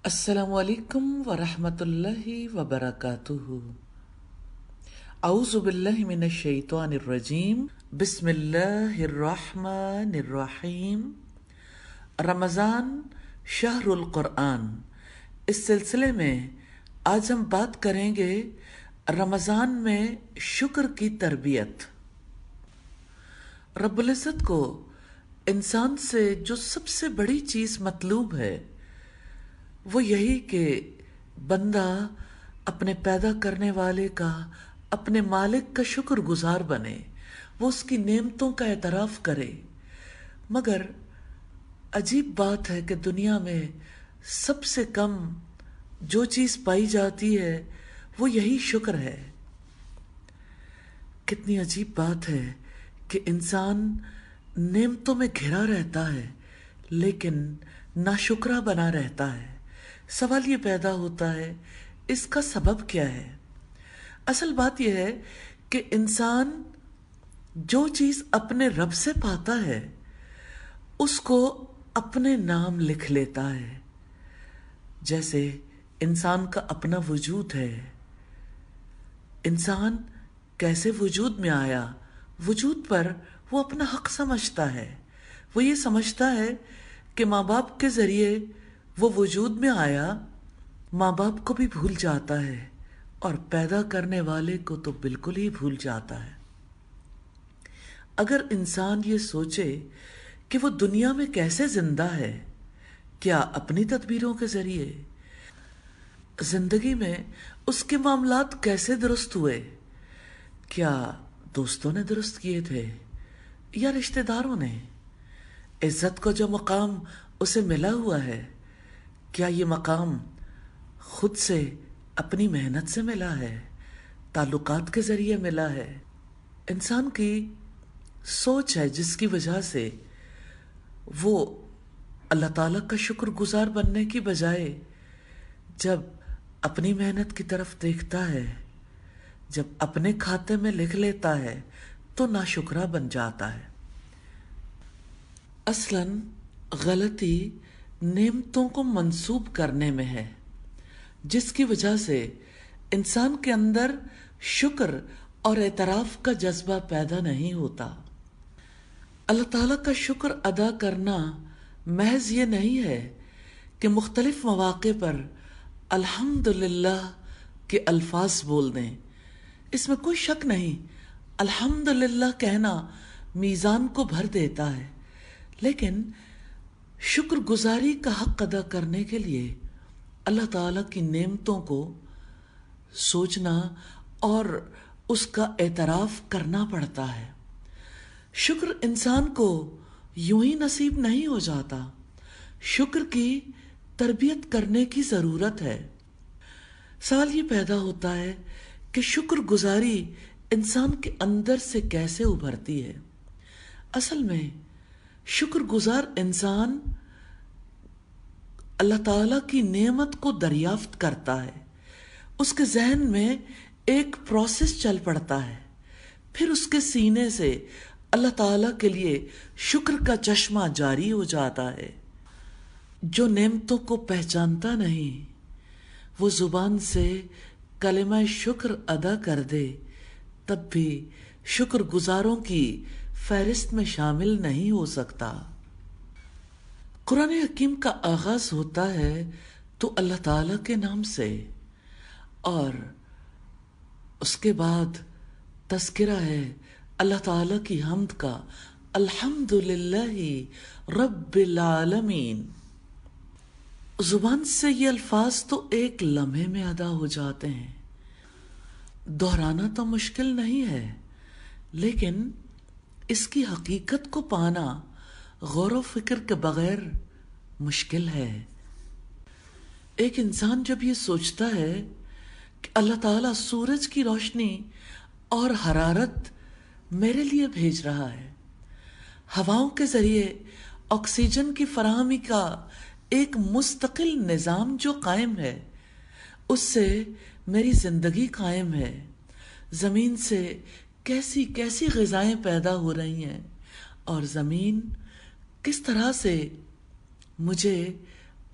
السلام علیکم ورحمۃ اللہ وبرکاتہ۔ اعوذ باللہ من الشیطان الرجیم، بسم اللہ الرحمن الرحیم۔ رمضان شہر القرآن، اس سلسلے میں آج ہم بات کریں گے رمضان میں شکر کی تربیت۔ رب العزت کو انسان سے جو سب سے بڑی چیز مطلوب ہے وہ یہی کہ بندہ اپنے پیدا کرنے والے کا، اپنے مالک کا شکر گزار بنے، وہ اس کی نعمتوں کا اعتراف کرے۔ مگر عجیب بات ہے کہ دنیا میں سب سے کم جو چیز پائی جاتی ہے وہ یہی شکر ہے۔ کتنی عجیب بات ہے کہ انسان نعمتوں میں گھرا رہتا ہے لیکن ناشکرا بنا رہتا ہے۔ سوال یہ پیدا ہوتا ہے، اس کا سبب کیا ہے؟ اصل بات یہ ہے کہ انسان جو چیز اپنے رب سے پاتا ہے اس کو اپنے نام لکھ لیتا ہے۔ جیسے انسان کا اپنا وجود ہے، انسان کیسے وجود میں آیا، وجود پر وہ اپنا حق سمجھتا ہے۔ وہ یہ سمجھتا ہے کہ ماں باپ کے ذریعے وہ وجود میں آیا، ماں باپ کو بھی بھول جاتا ہے اور پیدا کرنے والے کو تو بالکل ہی بھول جاتا ہے۔ اگر انسان یہ سوچے کہ وہ دنیا میں کیسے زندہ ہے، کیا اپنی تدبیروں کے ذریعے؟ زندگی میں اس کے معاملات کیسے درست ہوئے؟ کیا دوستوں نے درست کیے تھے یا رشتہ داروں نے؟ عزت کو جو مقام اسے ملا ہوا ہے، کیا یہ مقام خود سے اپنی محنت سے ملا ہے، تعلقات کے ذریعے ملا ہے؟ انسان کی سوچ ہے جس کی وجہ سے وہ اللہ تعالیٰ کا شکر گزار بننے کی بجائے جب اپنی محنت کی طرف دیکھتا ہے، جب اپنے کھاتے میں لکھ لیتا ہے تو ناشکرا بن جاتا ہے۔ اصلاً غلطی نعمتوں کو منسوب کرنے میں ہے، جس کی وجہ سے انسان کے اندر شکر اور اعتراف کا جذبہ پیدا نہیں ہوتا۔ اللہ تعالیٰ کا شکر ادا کرنا محض یہ نہیں ہے کہ مختلف مواقع پر الحمدللہ کے الفاظ بول دیں، اس میں کوئی شک نہیں، الحمدللہ کہنا میزان کو بھر دیتا ہے، لیکن شکر گزاری کا حق ادا کرنے کے لیے اللہ تعالیٰ کی نعمتوں کو سوچنا اور اس کا اعتراف کرنا پڑتا ہے۔ شکر انسان کو یوں ہی نصیب نہیں ہو جاتا، شکر کی تربیت کرنے کی ضرورت ہے۔ سوال یہ پیدا ہوتا ہے کہ شکر گزاری انسان کے اندر سے کیسے ابھرتی ہے؟ اصل میں شکر گزار انسان اللہ تعالیٰ کی نعمت کو دریافت کرتا ہے، اس کے ذہن میں ایک پروسیس چل پڑتا ہے، پھر اس کے سینے سے اللہ تعالیٰ کے لیے شکر کا چشمہ جاری ہو جاتا ہے۔ جو نعمتوں کو پہچانتا نہیں وہ زبان سے کلمہ شکر ادا کر دے تب بھی شکر گزاروں کی فہرست میں شامل نہیں ہو سکتا۔ قرآن حکیم کا آغاز ہوتا ہے تو اللہ تعالیٰ کے نام سے، اور اس کے بعد تذکرہ ہے اللہ تعالیٰ کی حمد کا، الحمدللہ رب العالمین۔ زبان سے یہ الفاظ تو ایک لمحے میں ادا ہو جاتے ہیں، دہرانا تو مشکل نہیں ہے، لیکن اس کی حقیقت کو پانا غور و فکر کے بغیر مشکل ہے۔ ایک انسان جب یہ سوچتا ہے کہ اللہ تعالیٰ سورج کی روشنی اور حرارت میرے لیے بھیج رہا ہے، ہواؤں کے ذریعے آکسیجن کی فراہمی کا ایک مستقل نظام جو قائم ہے، اس سے میری زندگی قائم ہے، زمین سے کیسی کیسی غذائیں پیدا ہو رہی ہیں اور زمین کس طرح سے مجھے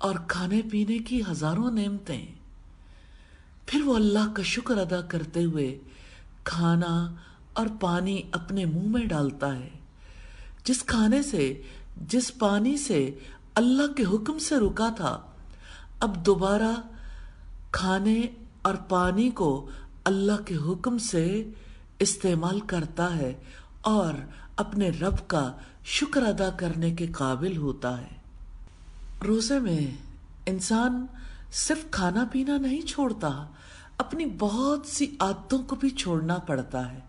اور کھانے پینے کی ہزاروں نعمتیں، پھر وہ اللہ کا شکر ادا کرتے ہوئے کھانا اور پانی اپنے منہ میں ڈالتا ہے۔ جس کھانے سے، جس پانی سے اللہ کے حکم سے رکا تھا، اب دوبارہ کھانے اور پانی کو اللہ کے حکم سے استعمال کرتا ہے اور اپنے رب کا شکر ادا کرنے کے قابل ہوتا ہے۔ روزے میں انسان صرف کھانا پینا نہیں چھوڑتا، اپنی بہت سی عادتوں کو بھی چھوڑنا پڑتا ہے۔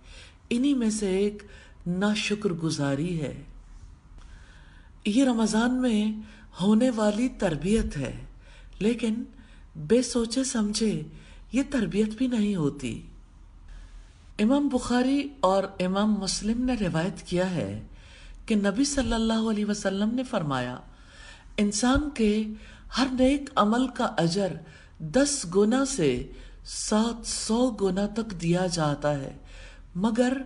انہی میں سے ایک ناشکر گزاری ہے۔ یہ رمضان میں ہونے والی تربیت ہے، لیکن بے سوچے سمجھے یہ تربیت بھی نہیں ہوتی۔ امام بخاری اور امام مسلم نے روایت کیا ہے کہ نبی صلی اللہ علیہ وسلم نے فرمایا، انسان کے ہر نیک عمل کا اجر 10 گنا سے 700 گنا تک دیا جاتا ہے، مگر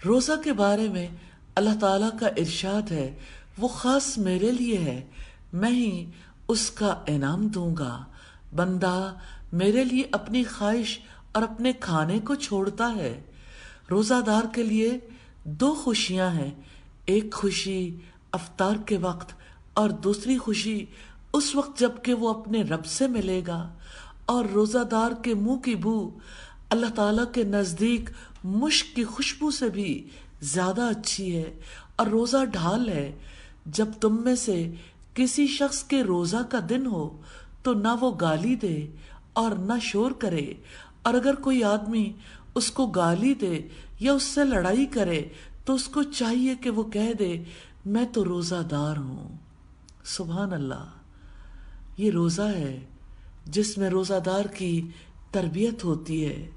روزہ کے بارے میں اللہ تعالیٰ کا ارشاد ہے، وہ خاص میرے لیے ہے، میں ہی اس کا انعام دوں گا۔ بندہ میرے لیے اپنی خواہش اور اپنے کھانے کو چھوڑتا ہے۔ روزہ دار کے لیے 2 خوشیاں ہیں، ایک خوشی افطار کے وقت اور دوسری خوشی اس وقت جب کہ وہ اپنے رب سے ملے گا۔ اور روزہ دار کے منہ کی بو اللہ تعالیٰ کے نزدیک مشک کی خوشبو سے بھی زیادہ اچھی ہے، اور روزہ ڈھال ہے۔ جب تم میں سے کسی شخص کے روزہ کا دن ہو تو نہ وہ گالی دے اور نہ شور کرے، اور اگر کوئی آدمی اس کو گالی دے یا اس سے لڑائی کرے تو اس کو چاہیے کہ وہ کہہ دے، میں تو روزہ دار ہوں۔ سبحان اللہ، یہ روزہ ہے جس میں روزہ دار کی تربیت ہوتی ہے۔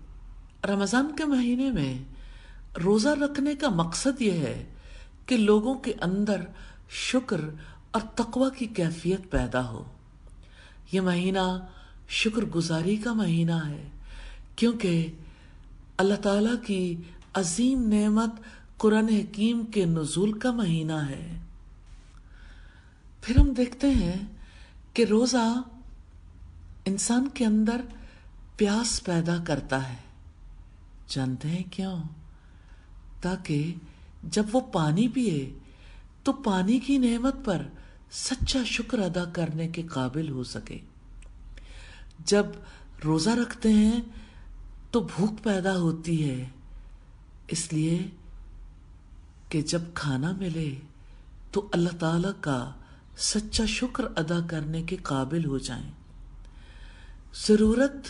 رمضان کے مہینے میں روزہ رکھنے کا مقصد یہ ہے کہ لوگوں کے اندر شکر اور تقوی کی کیفیت پیدا ہو۔ یہ مہینہ شکر گزاری کا مہینہ ہے، کیونکہ اللہ تعالیٰ کی عظیم نعمت قرآن حکیم کے نزول کا مہینہ ہے۔ پھر ہم دیکھتے ہیں کہ روزہ انسان کے اندر پیاس پیدا کرتا ہے۔ جانتے ہیں کیوں؟ تاکہ جب وہ پانی پیے تو پانی کی نعمت پر سچا شکر ادا کرنے کے قابل ہو سکے۔ جب روزہ رکھتے ہیں تو بھوک پیدا ہوتی ہے، اس لیے کہ جب کھانا ملے تو اللہ تعالیٰ کا سچا شکر ادا کرنے کے قابل ہو جائیں۔ ضرورت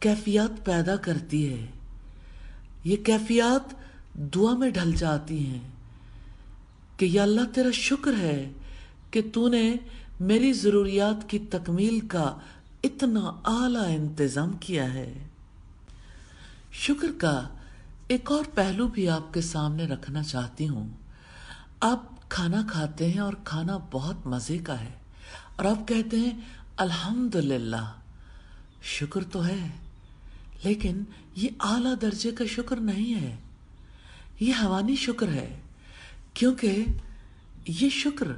کیفیات پیدا کرتی ہے، یہ کیفیات دعا میں ڈھل جاتی ہیں کہ یا اللہ تیرا شکر ہے کہ تو نے میری ضروریات کی تکمیل کا اتنا اعلیٰ انتظام کیا ہے۔ شکر کا ایک اور پہلو بھی آپ کے سامنے رکھنا چاہتی ہوں۔ آپ کھانا کھاتے ہیں اور کھانا بہت مزے کا ہے اور آپ کہتے ہیں الحمدللہ، شکر تو ہے، لیکن یہ اعلیٰ درجے کا شکر نہیں ہے، یہ حیوانی شکر ہے، کیونکہ یہ شکر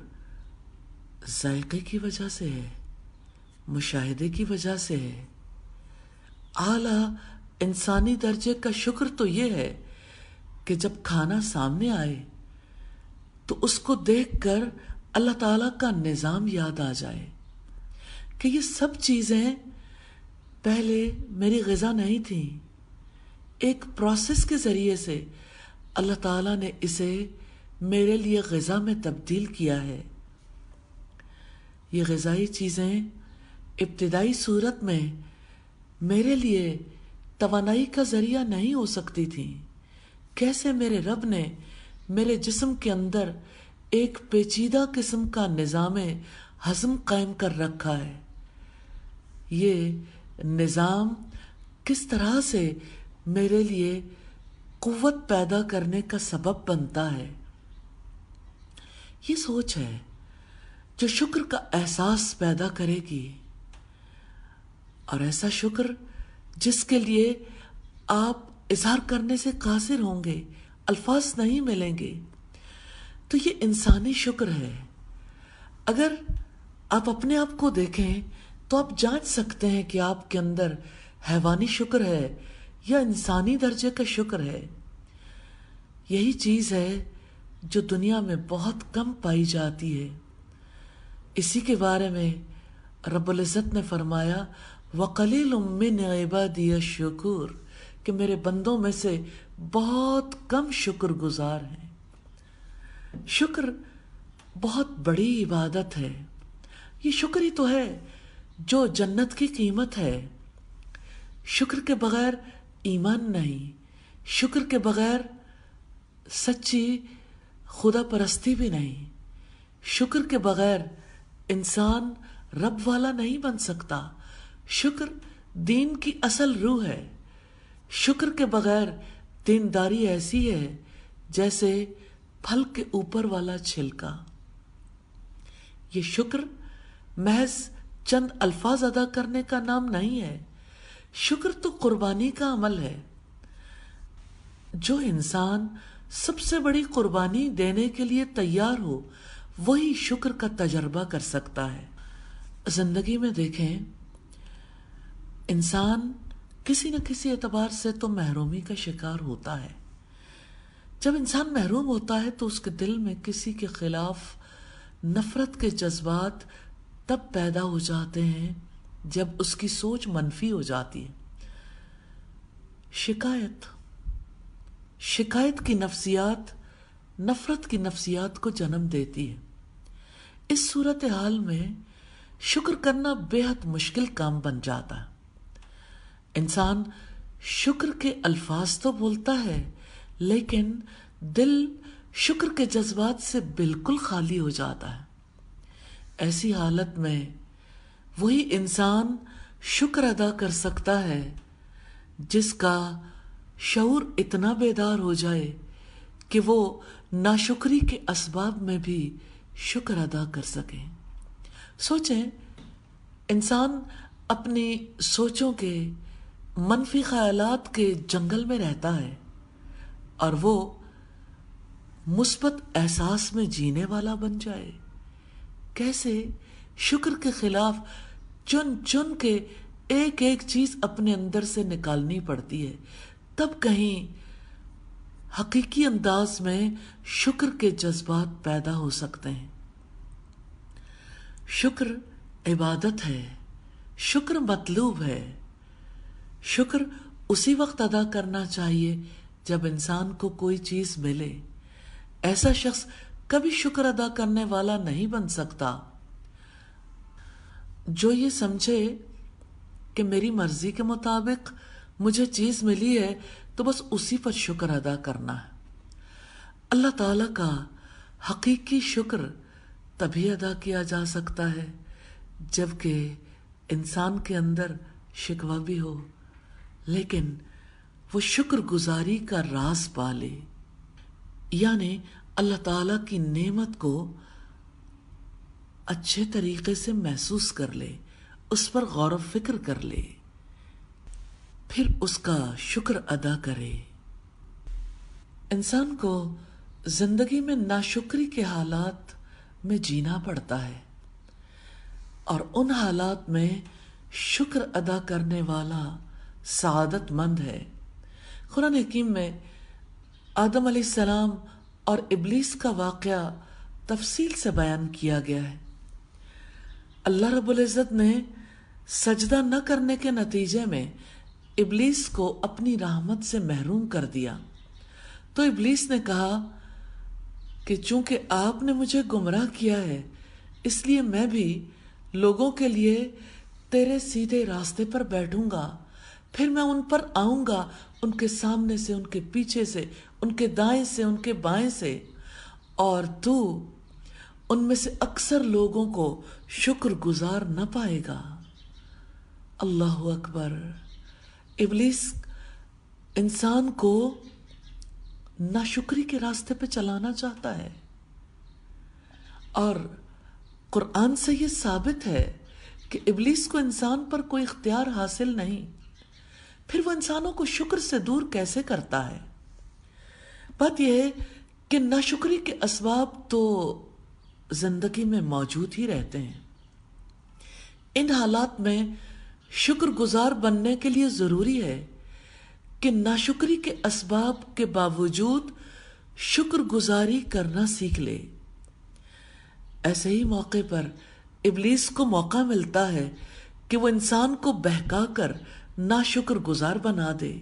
ذائقے کی وجہ سے ہے، مشاہدے کی وجہ سے ہے۔ اعلیٰ انسانی درجے کا شکر تو یہ ہے کہ جب کھانا سامنے آئے تو اس کو دیکھ کر اللہ تعالیٰ کا نظام یاد آ جائے کہ یہ سب چیزیں پہلے میری غذا نہیں تھیں، ایک پروسیس کے ذریعے سے اللہ تعالیٰ نے اسے میرے لیے غذا میں تبدیل کیا ہے۔ یہ غذائی چیزیں ابتدائی صورت میں میرے لیے توانائی کا ذریعہ نہیں ہو سکتی تھیں، کیسے میرے رب نے میرے جسم کے اندر ایک پیچیدہ قسم کا نظام ہضم قائم کر رکھا ہے۔ یہ نظام کس طرح سے میرے لیے قوت پیدا کرنے کا سبب بنتا ہے، یہ سوچ ہے جو شکر کا احساس پیدا کرے گی، اور ایسا شکر جس کے لیے آپ اظہار کرنے سے قاصر ہوں گے، الفاظ نہیں ملیں گے۔ تو یہ انسانی شکر ہے۔ اگر آپ اپنے آپ کو دیکھیں تو آپ جانچ سکتے ہیں کہ آپ کے اندر حیوانی شکر ہے یا انسانی درجے کا شکر ہے۔ یہی چیز ہے جو دنیا میں بہت کم پائی جاتی ہے۔ اسی کے بارے میں رب العزت نے فرمایا وَقَلِيلٌ مِّنْ عِبَادِيَ الشُّكُورُ کہ میرے بندوں میں سے بہت کم شکر گزار ہیں۔ شکر بہت بڑی عبادت ہے۔ یہ شکر ہی تو ہے جو جنت کی قیمت ہے۔ شکر کے بغیر ایمان نہیں، شکر کے بغیر سچی خدا پرستی بھی نہیں، شکر کے بغیر انسان رب والا نہیں بن سکتا۔ شکر دین کی اصل روح ہے۔ شکر کے بغیر دینداری ایسی ہے جیسے پھل کے اوپر والا چھلکا۔ یہ شکر محض چند الفاظ ادا کرنے کا نام نہیں ہے، شکر تو قربانی کا عمل ہے۔ جو انسان سب سے بڑی قربانی دینے کے لیے تیار ہو وہی شکر کا تجربہ کر سکتا ہے۔ زندگی میں دیکھیں انسان کسی نہ کسی اعتبار سے تو محرومی کا شکار ہوتا ہے۔ جب انسان محروم ہوتا ہے تو اس کے دل میں کسی کے خلاف نفرت کے جذبات تب پیدا ہو جاتے ہیں جب اس کی سوچ منفی ہو جاتی ہے۔ شکایت کی نفسیات نفرت کی نفسیات کو جنم دیتی ہے۔ اس صورتحال میں شکر کرنا بے حد مشکل کام بن جاتا ہے۔ انسان شکر کے الفاظ تو بولتا ہے لیکن دل شکر کے جذبات سے بالکل خالی ہو جاتا ہے۔ ایسی حالت میں وہی انسان شکر ادا کر سکتا ہے جس کا شعور اتنا بیدار ہو جائے کہ وہ ناشکری کے اسباب میں بھی شکر ادا کر سکے۔ سوچیں انسان اپنی سوچوں کے منفی خیالات کے جنگل میں رہتا ہے اور وہ مثبت احساس میں جینے والا بن جائے۔ کیسے شکر کے خلاف چن چن کے ایک ایک چیز اپنے اندر سے نکالنی پڑتی ہے، تب کہیں حقیقی انداز میں شکر کے جذبات پیدا ہو سکتے ہیں۔ شکر عبادت ہے، شکر مطلوب ہے۔ شکر اسی وقت ادا کرنا چاہیے جب انسان کو کوئی چیز ملے۔ ایسا شخص کبھی شکر ادا کرنے والا نہیں بن سکتا۔ جو یہ سمجھے کہ میری مرضی کے مطابق مجھے چیز ملی ہے تو بس اسی پر شکر ادا کرنا ہے۔ اللہ تعالی کا حقیقی شکر تبھی ادا کیا جا سکتا ہے جبکہ انسان کے اندر شکوہ بھی ہو، لیکن وہ شکر گزاری کا راز پالے، یعنی اللہ تعالی کی نعمت کو اچھے طریقے سے محسوس کر لے، اس پر غور و فکر کر لے، پھر اس کا شکر ادا کرے۔ انسان کو زندگی میں ناشکری کے حالات میں جینا پڑتا ہے اور ان حالات میں شکر ادا کرنے والا سعادت مند ہے۔ قرآن حکیم میں آدم علیہ السلام اور ابلیس کا واقعہ تفصیل سے بیان کیا گیا ہے۔ اللہ رب العزت نے سجدہ نہ کرنے کے نتیجے میں ابلیس کو اپنی رحمت سے محروم کر دیا، تو ابلیس نے کہا کہ چونکہ آپ نے مجھے گمراہ کیا ہے اس لیے میں بھی لوگوں کے لیے تیرے سیدھے راستے پر بیٹھوں گا، پھر میں ان پر آؤں گا، ان کے سامنے سے، ان کے پیچھے سے، ان کے دائیں سے، ان کے بائیں سے، اور تو ان میں سے اکثر لوگوں کو شکر گزار نہ پائے گا۔ اللہ اکبر۔ ابلیس انسان کو ناشکری کے راستے پہ چلانا چاہتا ہے، اور قرآن سے یہ ثابت ہے کہ ابلیس کو انسان پر کوئی اختیار حاصل نہیں، پھر وہ انسانوں کو شکر سے دور کیسے کرتا ہے؟ بات یہ ہے کہ ناشکری کے اسباب تو زندگی میں موجود ہی رہتے ہیں۔ ان حالات میں شکر گزار بننے کے لیے ضروری ہے کہ ناشکری کے اسباب کے باوجود شکر گزاری کرنا سیکھ لے۔ ایسے ہی موقع پر ابلیس کو موقع ملتا ہے کہ وہ انسان کو بہکا کر ناشکر گزار بنا دے،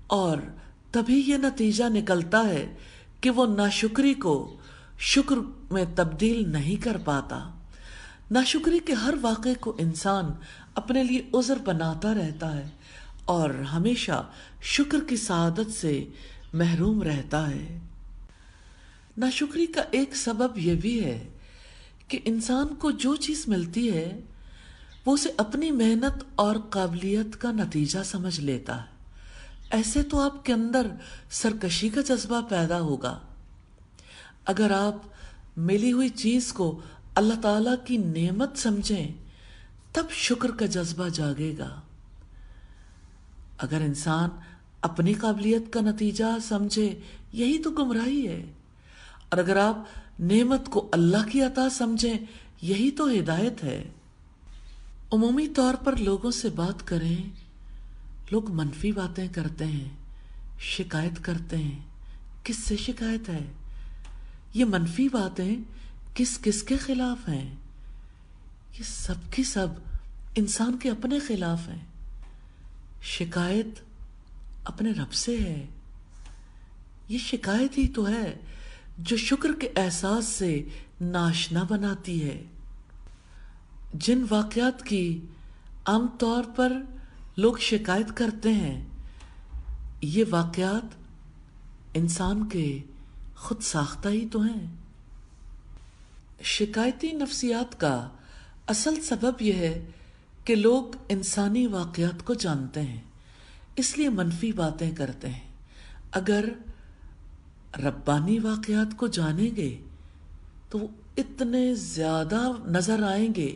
اور تبھی یہ نتیجہ نکلتا ہے کہ وہ ناشکری کو شکر میں تبدیل نہیں کر پاتا۔ ناشکری کے ہر واقعے کو انسان اپنے لیے عذر بناتا رہتا ہے اور ہمیشہ شکر کی سعادت سے محروم رہتا ہے۔ ناشکری کا ایک سبب یہ بھی ہے کہ انسان کو جو چیز ملتی ہے وہ اسے اپنی محنت اور قابلیت کا نتیجہ سمجھ لیتا ہے۔ ایسے تو آپ کے اندر سرکشی کا جذبہ پیدا ہوگا۔ اگر آپ ملی ہوئی چیز کو اللہ تعالیٰ کی نعمت سمجھیں تب شکر کا جذبہ جاگے گا۔ اگر انسان اپنی قابلیت کا نتیجہ سمجھے یہی تو گمراہی ہے، اور اگر آپ نعمت کو اللہ کی عطا سمجھیں یہی تو ہدایت ہے۔ عمومی طور پر لوگوں سے بات کریں، لوگ منفی باتیں کرتے ہیں، شکایت کرتے ہیں۔ کس سے شکایت ہے؟ یہ منفی باتیں کس کس کے خلاف ہیں؟ یہ سب کی سب انسان کے اپنے خلاف ہیں۔ شکایت اپنے رب سے ہے۔ یہ شکایت ہی تو ہے جو شکر کے احساس سے ناشنا بناتی ہے۔ جن واقعات کی عام طور پر لوگ شکایت کرتے ہیں، یہ واقعات انسان کے خود ساختہ ہی تو ہیں۔ شکایتی نفسیات کا اصل سبب یہ ہے کہ لوگ انسانی واقعات کو جانتے ہیں، اس لیے منفی باتیں کرتے ہیں۔ اگر ربانی واقعات کو جانیں گے تو وہ اتنے زیادہ نظر آئیں گے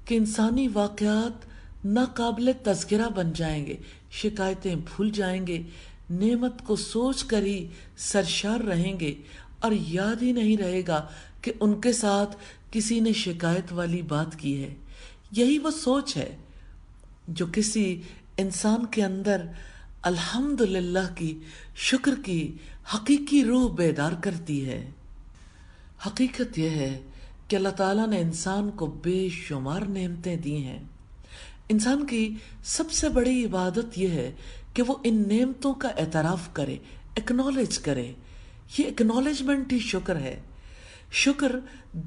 کہ انسانی واقعات ناقابل تذکرہ بن جائیں گے، شکایتیں بھول جائیں گے، نعمت کو سوچ کر ہی سرشار رہیں گے، اور یاد ہی نہیں رہے گا کہ ان کے ساتھ کسی نے شکایت والی بات کی ہے۔ یہی وہ سوچ ہے جو کسی انسان کے اندر الحمدللہ کی، شکر کی حقیقی روح بیدار کرتی ہے۔ حقیقت یہ ہے کہ اللہ تعالیٰ نے انسان کو بے شمار نعمتیں دی ہیں۔ انسان کی سب سے بڑی عبادت یہ ہے کہ وہ ان نعمتوں کا اعتراف کرے، اکنالج کرے۔ یہ اکنالجمنٹ ہی شکر ہے۔ شکر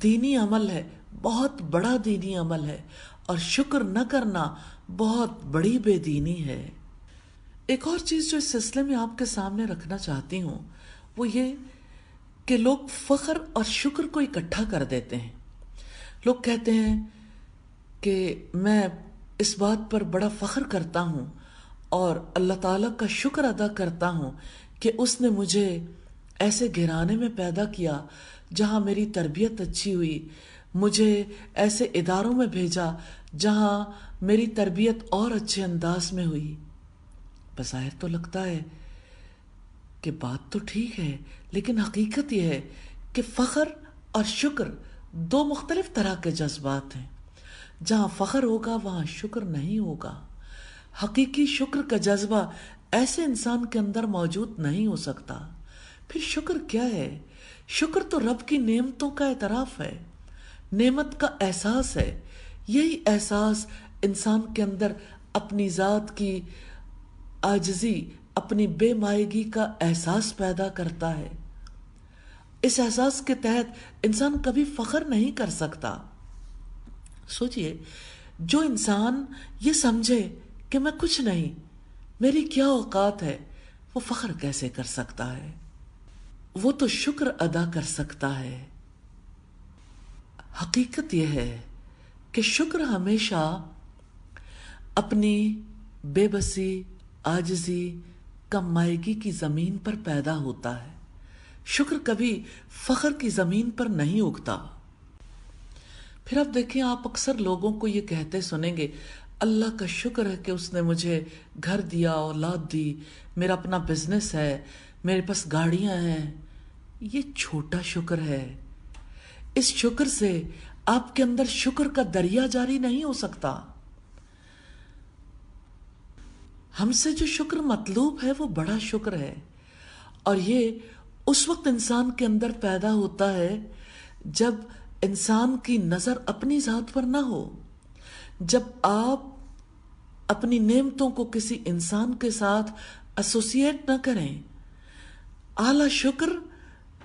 دینی عمل ہے، بہت بڑا دینی عمل ہے، اور شکر نہ کرنا بہت بڑی بے دینی ہے۔ ایک اور چیز جو اس سلسلے میں آپ کے سامنے رکھنا چاہتی ہوں وہ یہ کہ لوگ فخر اور شکر کو اکٹھا کر دیتے ہیں۔ لوگ کہتے ہیں کہ میں اس بات پر بڑا فخر کرتا ہوں اور اللہ تعالیٰ کا شکر ادا کرتا ہوں کہ اس نے مجھے ایسے گھرانے میں پیدا کیا جہاں میری تربیت اچھی ہوئی، مجھے ایسے اداروں میں بھیجا جہاں میری تربیت اور اچھے انداز میں ہوئی۔ بظاہر تو لگتا ہے کہ بات تو ٹھیک ہے، لیکن حقیقت یہ ہے کہ فخر اور شکر دو مختلف طرح کے جذبات ہیں۔ جہاں فخر ہوگا وہاں شکر نہیں ہوگا۔ حقیقی شکر کا جذبہ ایسے انسان کے اندر موجود نہیں ہو سکتا۔ پھر شکر کیا ہے؟ شکر تو رب کی نعمتوں کا اعتراف ہے، نعمت کا احساس ہے۔ یہی احساس انسان کے اندر اپنی ذات کی عاجزی، اپنی بے مائگی کا احساس پیدا کرتا ہے۔ اس احساس کے تحت انسان کبھی فخر نہیں کر سکتا۔ سوچئے، جو انسان یہ سمجھے کہ میں کچھ نہیں، میری کیا اوقات ہے، وہ فخر کیسے کر سکتا ہے؟ وہ تو شکر ادا کر سکتا ہے۔ حقیقت یہ ہے کہ شکر ہمیشہ اپنی بے بسی، عاجزی، کم مائگی کی زمین پر پیدا ہوتا ہے۔ شکر کبھی فخر کی زمین پر نہیں اگتا۔ پھر اب دیکھیں، آپ اکثر لوگوں کو یہ کہتے سنیں گے، اللہ کا شکر ہے کہ اس نے مجھے گھر دیا، اولاد دی، میرا اپنا بزنس ہے، میرے پاس گاڑیاں ہیں۔ یہ چھوٹا شکر ہے۔ اس شکر سے آپ کے اندر شکر کا دریا جاری نہیں ہو سکتا۔ ہم سے جو شکر مطلوب ہے وہ بڑا شکر ہے، اور یہ اس وقت انسان کے اندر پیدا ہوتا ہے جب انسان کی نظر اپنی ذات پر نہ ہو، جب آپ اپنی نعمتوں کو کسی انسان کے ساتھ ایسوسیٹ نہ کریں۔ اعلی شکر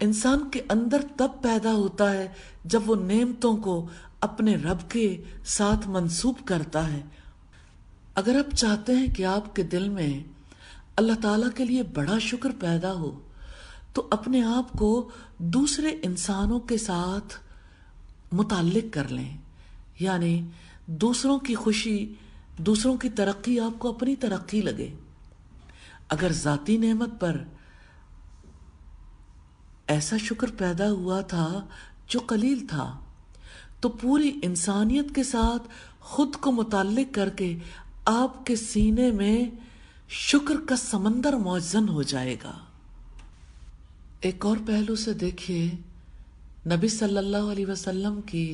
انسان کے اندر تب پیدا ہوتا ہے جب وہ نعمتوں کو اپنے رب کے ساتھ منسوب کرتا ہے۔ اگر آپ چاہتے ہیں کہ آپ کے دل میں اللہ تعالیٰ کے لیے بڑا شکر پیدا ہو تو اپنے آپ کو دوسرے انسانوں کے ساتھ متعلق کر لیں، یعنی دوسروں کی خوشی، دوسروں کی ترقی آپ کو اپنی ترقی لگے۔ اگر ذاتی نعمت پر ایسا شکر پیدا ہوا تھا جو قلیل تھا، تو پوری انسانیت کے ساتھ خود کو متعلق کر کے آپ کے سینے میں شکر کا سمندر موجزن ہو جائے گا۔ ایک اور پہلو سے دیکھیے، نبی صلی اللہ علیہ وسلم کی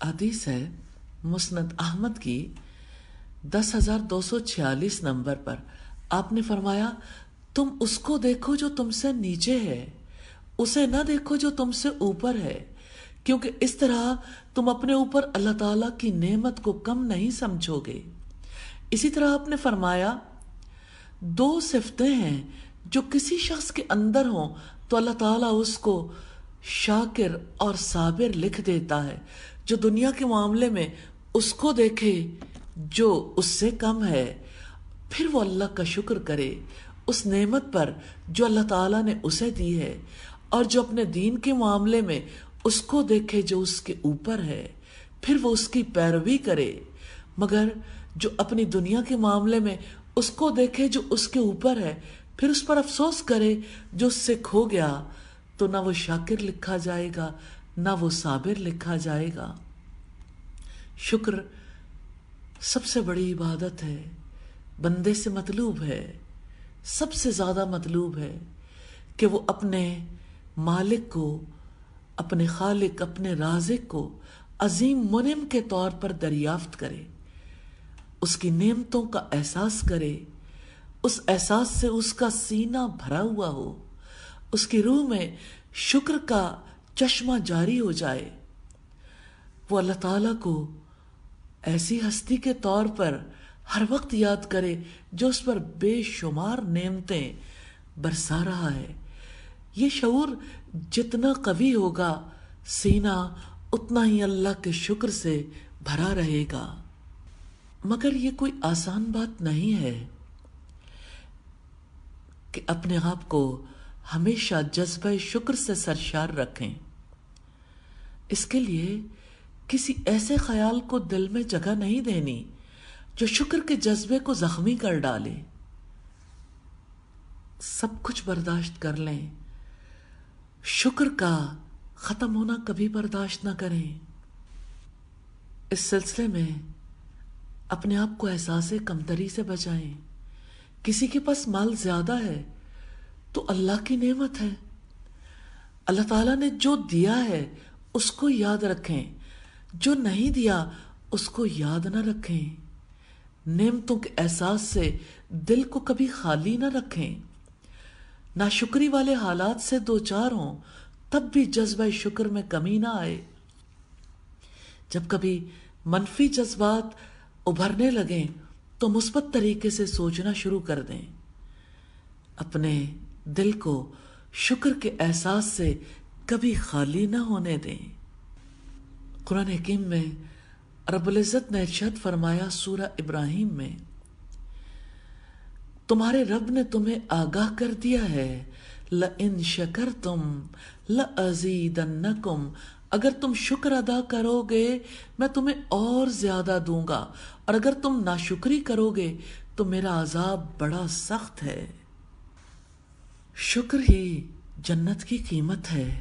حدیث ہے مسند احمد کی 10,246 نمبر پر، آپ نے فرمایا تم اس کو دیکھو جو تم سے نیچے ہے، اسے نہ دیکھو جو تم سے اوپر ہے، کیونکہ اس طرح تم اپنے اوپر اللہ تعالیٰ کی نعمت کو کم نہیں سمجھو گے۔ اسی طرح آپ نے فرمایا دو صفتیں ہیں جو کسی شخص کے اندر ہوں تو اللہ تعالیٰ اس کو شاکر اور صابر لکھ دیتا ہے۔ جو دنیا کے معاملے میں اس کو دیکھے جو اس سے کم ہے، پھر وہ اللہ کا شکر کرے اس نعمت پر جو اللہ تعالیٰ نے اسے دی ہے، اور جو اپنے دین کے معاملے میں اس کو دیکھے جو اس کے اوپر ہے، پھر وہ اس کی پیروی کرے، مگر جو اپنی دنیا کے معاملے میں اس کو دیکھے جو اس کے اوپر ہے، پھر اس پر افسوس کرے جو اس سے کھو گیا، تو نہ وہ شاکر لکھا جائے گا نہ وہ صابر لکھا جائے گا۔ شکر سب سے بڑی عبادت ہے، بندے سے مطلوب ہے، سب سے زیادہ مطلوب ہے کہ وہ اپنے مالک کو، اپنے خالق، اپنے رازق کو عظیم منعم کے طور پر دریافت کرے، اس کی نعمتوں کا احساس کرے، اس احساس سے اس کا سینہ بھرا ہوا ہو، اس کی روح میں شکر کا چشمہ جاری ہو جائے، وہ اللہ تعالیٰ کو ایسی ہستی کے طور پر ہر وقت یاد کرے جو اس پر بے شمار نعمتیں برسا رہا ہے۔ یہ شعور جتنا قوی ہوگا، سینہ اتنا ہی اللہ کے شکر سے بھرا رہے گا۔ مگر یہ کوئی آسان بات نہیں ہے کہ اپنے آپ کو ہمیشہ جذبہ شکر سے سرشار رکھیں۔ اس کے لیے کسی ایسے خیال کو دل میں جگہ نہیں دینی جو شکر کے جذبے کو زخمی کر ڈالے۔ سب کچھ برداشت کر لیں، شکر کا ختم ہونا کبھی برداشت نہ کریں۔ اس سلسلے میں اپنے آپ کو احساس کمتری سے بچائیں۔ کسی کے پاس مال زیادہ ہے تو اللہ کی نعمت ہے، اللہ تعالیٰ نے جو دیا ہے اس کو یاد رکھیں، جو نہیں دیا اس کو یاد نہ رکھیں۔ نعمتوں کے احساس سے دل کو کبھی خالی نہ رکھیں۔ ناشکری والے حالات سے دوچار ہوں تب بھی جذبہ شکر میں کمی نہ آئے۔ جب کبھی منفی جذبات ابھرنے لگیں تو مثبت طریقے سے سوچنا شروع کر دیں، اپنے دل کو شکر کے احساس سے کبھی خالی نہ ہونے دیں۔ قرآن حکیم میں رب العزت نے ارشاد فرمایا سورہ ابراہیم میں، تمہارے رب نے تمہیں آگاہ کر دیا ہے لَإِن شَكَرْتُمْ لَأَزِيدَنَّكُمْ، اگر تم شکر ادا کرو گے میں تمہیں اور زیادہ دوں گا، اور اگر تم ناشکری کرو گے تو میرا عذاب بڑا سخت ہے۔ شکر ہی جنت کی قیمت ہے۔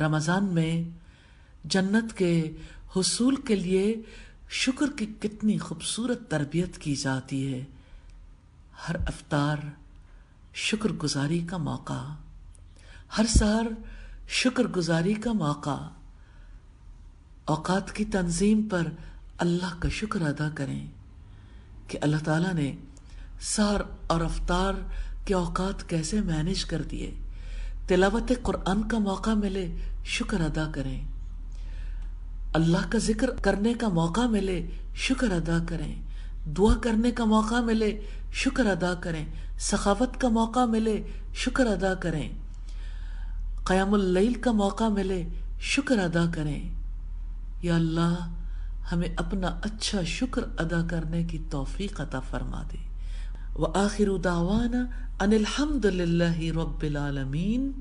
رمضان میں جنت کے حصول کے لیے شکر کی کتنی خوبصورت تربیت کی جاتی ہے۔ ہر افطار شکر گزاری کا موقع، ہر سحر شکر گزاری کا موقع، اوقات کی تنظیم پر اللہ کا شکر ادا کریں کہ اللہ تعالیٰ نے سحر اور افطار کے اوقات کیسے مینیج کر دیے. تلاوت قرآن کا موقع ملے شکر ادا کریں. اللہ کا ذکر کرنے کا موقع ملے شکر ادا کریں. دعا کرنے کا موقع ملے شکر ادا کریں. سخاوت کا موقع ملے شکر ادا کریں. قیام اللیل کا موقع ملے شکر ادا کریں. یا اللہ ہمیں اپنا اچھا شکر ادا کرنے کی توفیق عطا فرما دے. وآخر دعوانا ان الحمد للہ رب العالمین.